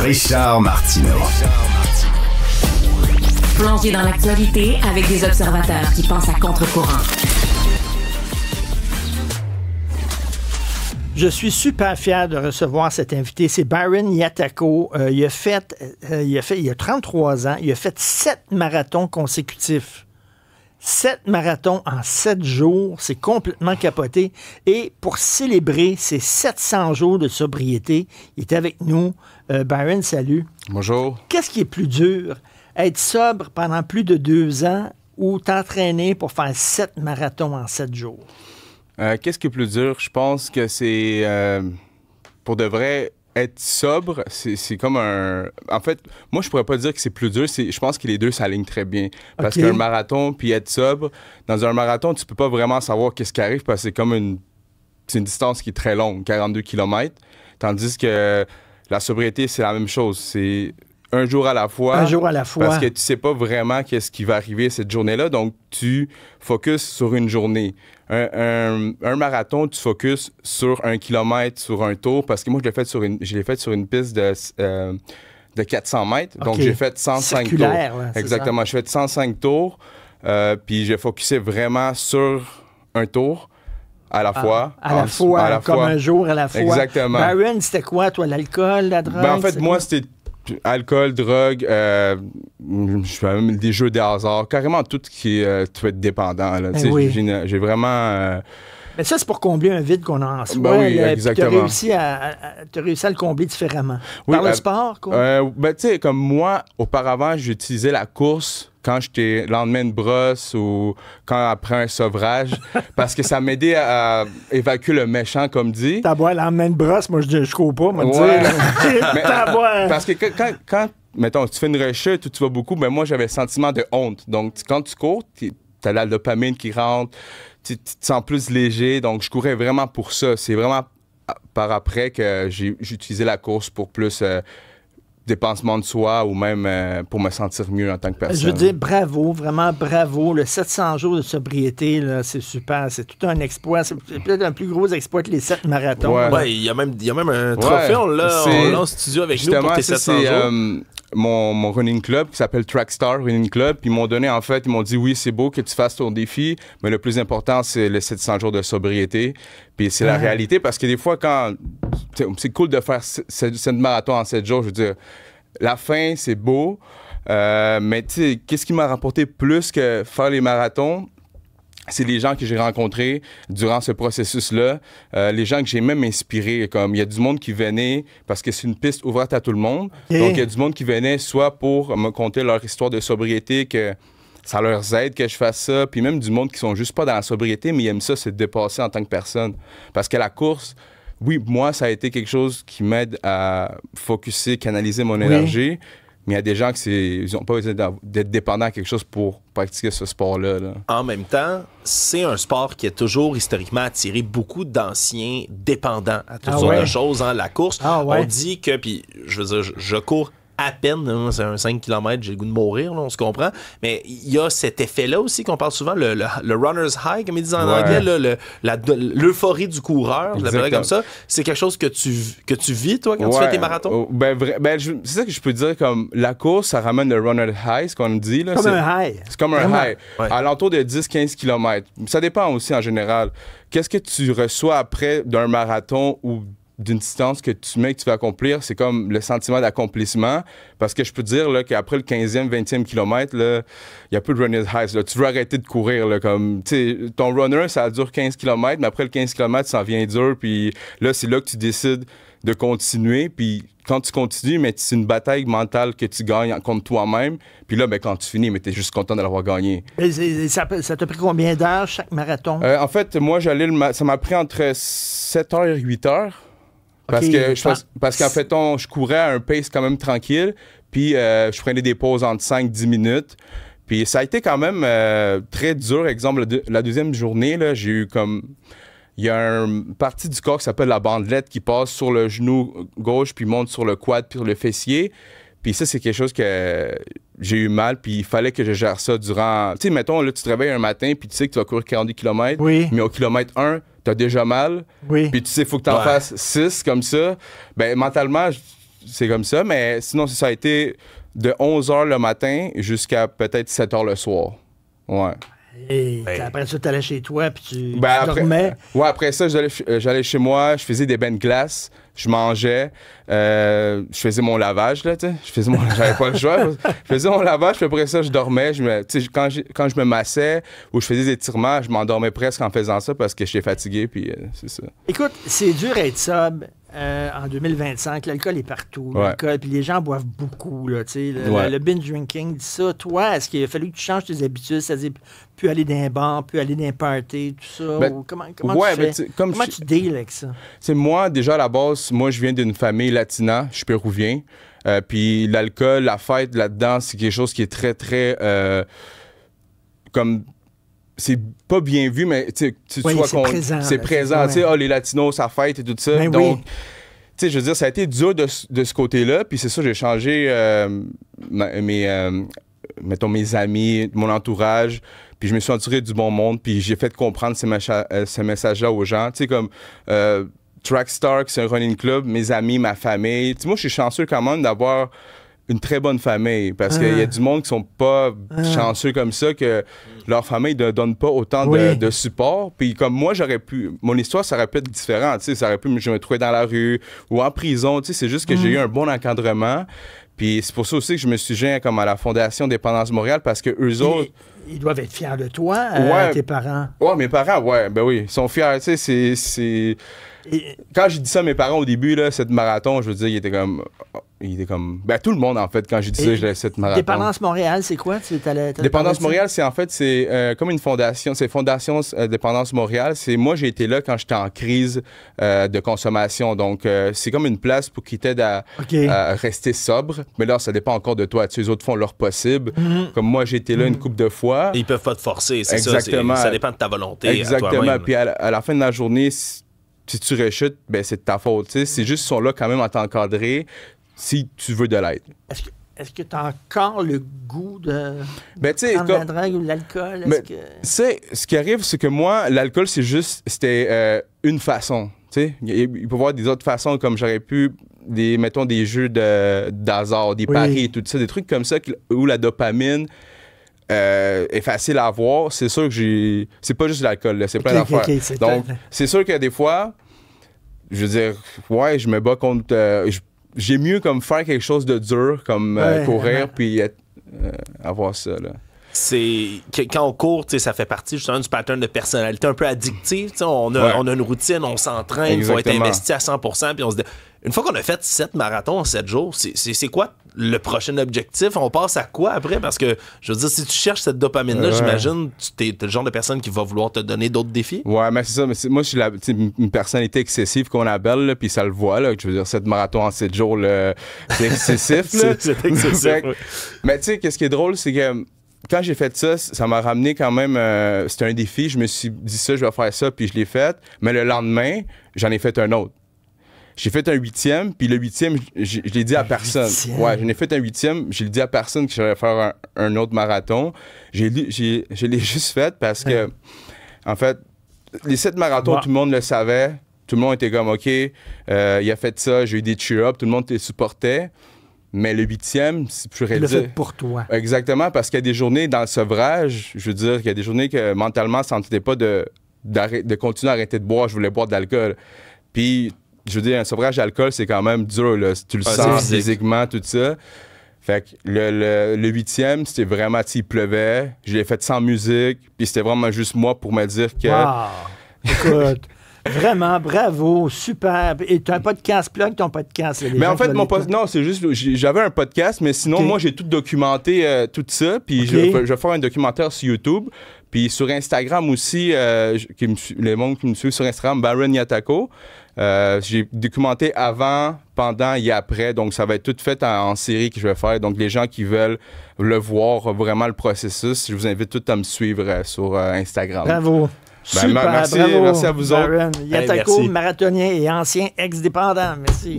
Richard Martineau. Plongé dans l'actualité avec des observateurs qui pensent à contre-courant. Je suis super fier de recevoir cet invité. C'est Byron Yatako. Il a 33 ans. Il a fait 7 marathons consécutifs. 7 marathons en 7 jours. C'est complètement capoté. Et pour célébrer ces 700 jours de sobriété, il est avec nous. Byron, salut. Bonjour. Qu'est-ce qui est plus dur? Être sobre pendant plus de 2 ans ou t'entraîner pour faire 7 marathons en 7 jours? Qu'est-ce qui est plus dur? Je pense que c'est, pour de vrai, être sobre, c'est comme un... En fait, moi, je pourrais pas dire que c'est plus dur. Je pense que les deux s'alignent très bien. Parce qu'un marathon, puis être sobre, dans un marathon, tu peux pas vraiment savoir qu'est-ce qui arrive parce que c'est une distance qui est très longue, 42 km. Tandis que la sobriété, c'est la même chose. C'est un jour à la fois. Un jour à la fois. Parce que tu sais pas vraiment qu'est-ce qui va arriver cette journée-là. Donc, tu focuses sur une journée. Un marathon, tu focuses sur 1 kilomètre, sur un tour. Parce que moi, je l'ai fait sur une piste de 400 mètres. Donc, j'ai fait 105 tours. Là, exactement. J'ai fait 105 tours. Puis, j'ai focusé vraiment sur un tour. À la fois. Comme un jour à la fois. Exactement. Byron, c'était quoi, toi, l'alcool, la drogue? En fait, moi, c'était alcool, drogue, je fais même des jeux de hasard, carrément tout qui tu peux être dépendant. Là. Oui. J'ai vraiment... Mais ça, c'est pour combler un vide qu'on a en soi. Ben oui, exactement. Tu as réussi à le combler différemment. Oui, par le sport, quoi? Ben, tu sais, comme moi, auparavant, j'utilisais la course quand j'étais lendemain de brosse ou quand après un sevrage, parce que ça m'aidait à évacuer le méchant, comme dit. T'as boire lendemain de brosse, moi, je cours pas, moi, parce que quand, mettons, tu fais une rechute ou tu vas beaucoup, ben moi, j'avais le sentiment de honte. Donc, quand tu cours, t'as la dopamine qui rentre, tu te sens plus léger. Donc, je courais vraiment pour ça. C'est vraiment par après que j'ai utilisé la course pour plus... dépensement de soi ou même pour me sentir mieux en tant que personne. Je veux dire, bravo, vraiment bravo. Le 700 jours de sobriété, là, c'est super. C'est tout un exploit. C'est peut-être un plus gros exploit que les 7 marathons. Ouais, il y a même un trophée, on l'a en studio avec nous pour tes 700 jours. Mon running club qui s'appelle Trackstar Running Club. Puis ils m'ont donné, en fait, ils m'ont dit, oui, c'est beau que tu fasses ton défi, mais le plus important, c'est les 700 jours de sobriété. Puis c'est la réalité parce que des fois, c'est cool de faire 7 marathons en 7 jours, je veux dire, la fin, c'est beau, mais tu sais, qu'est-ce qui m'a rapporté plus que faire les marathons? C'est les gens que j'ai rencontrés durant ce processus-là, les gens que j'ai même inspirés. Comme il y a du monde qui venait, parce que c'est une piste ouverte à tout le monde, donc il y a du monde qui venait soit pour me conter leur histoire de sobriété, que ça leur aide que je fasse ça, puis même du monde qui sont juste pas dans la sobriété, mais ils aiment ça, se dépasser en tant que personne. Parce que la course... Oui, moi, ça a été quelque chose qui m'aide à focusser, canaliser mon énergie. Mais il y a des gens qui n'ont pas besoin d'être dépendants à quelque chose pour pratiquer ce sport-là. Là. En même temps, c'est un sport qui a toujours historiquement attiré beaucoup d'anciens dépendants à toutes sortes de choses. Hein. La course, on dit que, puis je veux dire, je cours à peine, hein, c'est un 5 km, j'ai le goût de mourir, là, on se comprend. Mais il y a cet effet-là aussi qu'on parle souvent, le runner's high, comme ils disent en anglais, l'euphorie du coureur, je l'appellerais comme ça. C'est quelque chose que tu vis, toi, quand tu fais tes marathons? C'est ça que je peux dire, comme la course, ça ramène le runner's high, ce qu'on dit. Là, comme un high. C'est comme un high, à l'entour de 10-15 km. Ça dépend aussi en général. Qu'est-ce que tu reçois après d'un marathon ou d'une distance que tu vas accomplir, c'est comme le sentiment d'accomplissement. Parce que je peux te dire là, qu'après le 15e, 20e kilomètre, il n'y a plus de runner's high. Là. Tu veux arrêter de courir. Là, comme, ton runner, ça dure 15 km, mais après le 15 km, ça devient dur. Puis là, c'est là que tu décides de continuer. Puis quand tu continues, mais c'est une bataille mentale que tu gagnes contre toi-même. Puis là, quand tu finis, tu es juste content de l'avoir gagné. Ça t'a pris combien d'heures chaque marathon? En fait, moi, ça m'a pris entre 7h et 8h. Parce qu'en fait, je courais à un pace quand même tranquille, puis je prenais des pauses entre 5-10 minutes. Puis ça a été quand même très dur. Exemple, la deuxième journée, là, j'ai eu comme... Il y a une partie du corps qui s'appelle la bandelette qui passe sur le genou gauche, puis monte sur le quad, puis sur le fessier. Puis ça, c'est quelque chose que j'ai eu mal, puis il fallait que je gère ça durant... Tu sais, mettons, là, tu te réveilles un matin, puis tu sais que tu vas courir 40 km, mais au kilomètre 1, t'as déjà mal, puis tu sais, il faut que t'en fasses 6 comme ça. Ben mentalement, c'est comme ça. Mais sinon, ça a été de 11h le matin jusqu'à peut-être 7h le soir. Ouais. Et après ça, tu allais chez toi, puis tu dormais. Après ça, j'allais chez moi, je faisais des bains de glace, je mangeais, je faisais mon lavage, là, tu sais. J'avais pas le choix. Je faisais mon lavage, puis après ça, je dormais. Quand je me massais ou je faisais des étirements, je m'endormais presque en faisant ça parce que j'étais fatigué, puis c'est ça. Écoute, c'est dur à être sobre. En 2025, l'alcool est partout. L'alcool, puis les gens boivent beaucoup. Là, le binge drinking, dit ça. Toi, est-ce qu'il a fallu que tu changes tes habitudes, c'est-à-dire plus aller dans un bar, plus aller dans un party, tout ça? Comment tu fais? Comment tu deals avec ça? Moi, déjà à la base, je viens d'une famille latina, je suis péruvien. Puis l'alcool, la fête là-dedans, c'est quelque chose qui est très, très... comme... C'est pas bien vu, mais tu vois qu'on... C'est présent. Tu sais, les Latinos, ça fête et tout ça. Ben donc, tu sais, je veux dire, ça a été dur de ce côté-là. Puis c'est ça, j'ai changé mes amis, mon entourage. Puis je me suis entouré du bon monde. Puis j'ai fait comprendre ces messages-là aux gens. Tu sais, comme Trackstar, c'est un running club, mes amis, ma famille. Tu sais, moi, je suis chanceux quand même d'avoir une très bonne famille, parce qu'il y a du monde qui sont pas chanceux comme ça, que leur famille ne donne pas autant de support. Puis comme moi, mon histoire, ça aurait pu être différent, tu sais, ça aurait pu je me trouver dans la rue ou en prison, tu sais, c'est juste que j'ai eu un bon encadrement. Puis c'est pour ça aussi que je me suis joint comme à la Fondation Dépendance Montréal, parce que eux autres... Ils doivent être fiers de toi, tes parents. Ouais, mes parents, ben oui, ils sont fiers, tu sais, c'est... Quand j'ai dit ça à mes parents au début, là, cette marathon, je veux dire, il était comme... Ben, tout le monde, en fait, quand j'ai dit ça, j'ai cette marathon. Dépendance Montréal, c'est quoi? Dépendance Montréal, c'est comme une fondation. C'est Fondation Dépendance Montréal. Moi, j'ai été là quand j'étais en crise de consommation. Donc, c'est comme une place pour qui t'aide à rester sobre. Mais là, ça dépend encore de toi. Les autres font leur possible. Comme moi, j'ai été là une couple de fois. Ils peuvent pas te forcer, c'est exactement. Ça dépend de ta volonté. Exactement. Puis à la fin de la journée, si tu rechutes, ben c'est de ta faute. T'sais. C'est juste qu'ils sont là quand même à t'encadrer si tu veux de l'aide. Est-ce que tu as encore le goût de prendre la drogue ou l'alcool? Ce qui arrive, c'est que moi, l'alcool, c'était une façon. T'sais. Il peut y avoir des autres façons, comme j'aurais pu, mettons, des jeux d'hasard, des paris et tout ça, des trucs comme ça où la dopamine est facile à avoir. C'est sûr que c'est pas juste l'alcool, là, c'est plein d'affaires. Donc, c'est sûr que des fois, je veux dire, je me bats contre... j'ai mieux comme faire quelque chose de dur, comme courir, puis avoir ça, là. Quand on court, ça fait partie justement du pattern de personnalité un peu addictive. On a une routine, on s'entraîne, il faut être investi à 100%. Puis on se dit, une fois qu'on a fait 7 marathons en 7 jours, c'est quoi le prochain objectif? On passe à quoi après? Parce que, je veux dire, si tu cherches cette dopamine-là, j'imagine, tu es le genre de personne qui va vouloir te donner d'autres défis. Ouais, mais c'est ça. Mais moi, je suis une personnalité excessive qu'on appelle, puis ça le voit. Là, je veux dire, 7 marathons en 7 jours, c'est excessif. C'est excessif. Mais tu sais, qu'est-ce qui est drôle, c'est que quand j'ai fait ça, ça m'a ramené quand même... c'était un défi. Je me suis dit ça, je vais faire ça, puis je l'ai fait. Mais le lendemain, j'en ai fait un autre. J'ai fait un 8e, puis le 8e, je l'ai dit à personne. Ouais, j'en ai fait un 8e, je l'ai dit à personne que j'allais faire un autre marathon. Je l'ai juste fait parce que, en fait, les 7 marathons, tout le monde le savait. Tout le monde était comme, OK, il a fait ça, j'ai eu des cheer-up, tout le monde te supportait. Mais le 8e, c'est plus réduit. Le fait pour toi. Exactement, parce qu'il y a des journées dans le sevrage, je veux dire, qu'il y a des journées que mentalement, ça ne tentait pas de continuer à arrêter de boire, je voulais boire de l'alcool. Puis, je veux dire, un sevrage d'alcool, c'est quand même dur, là. Tu le sens physiquement, tout ça. Fait que le 8e, c'était vraiment, il pleuvait, je l'ai fait sans musique, puis c'était vraiment juste moi pour me dire que... Wow! Écoute... Vraiment, bravo, super. Et tu as un podcast, plug ton podcast. Mais en fait, non, c'est juste, j'avais un podcast, mais sinon, moi, j'ai tout documenté, tout ça, puis je vais faire un documentaire sur YouTube, puis sur Instagram aussi, les monde qui me suivent sur Instagram, Baron Yatako. J'ai documenté avant, pendant et après, donc ça va être tout fait en série que je vais faire. Donc, les gens qui veulent le voir, vraiment le processus, je vous invite tous à me suivre sur Instagram. Bravo. Super, merci, bravo. Merci à vous autres. Yatako, marathonien et ancien ex-dépendant. Merci.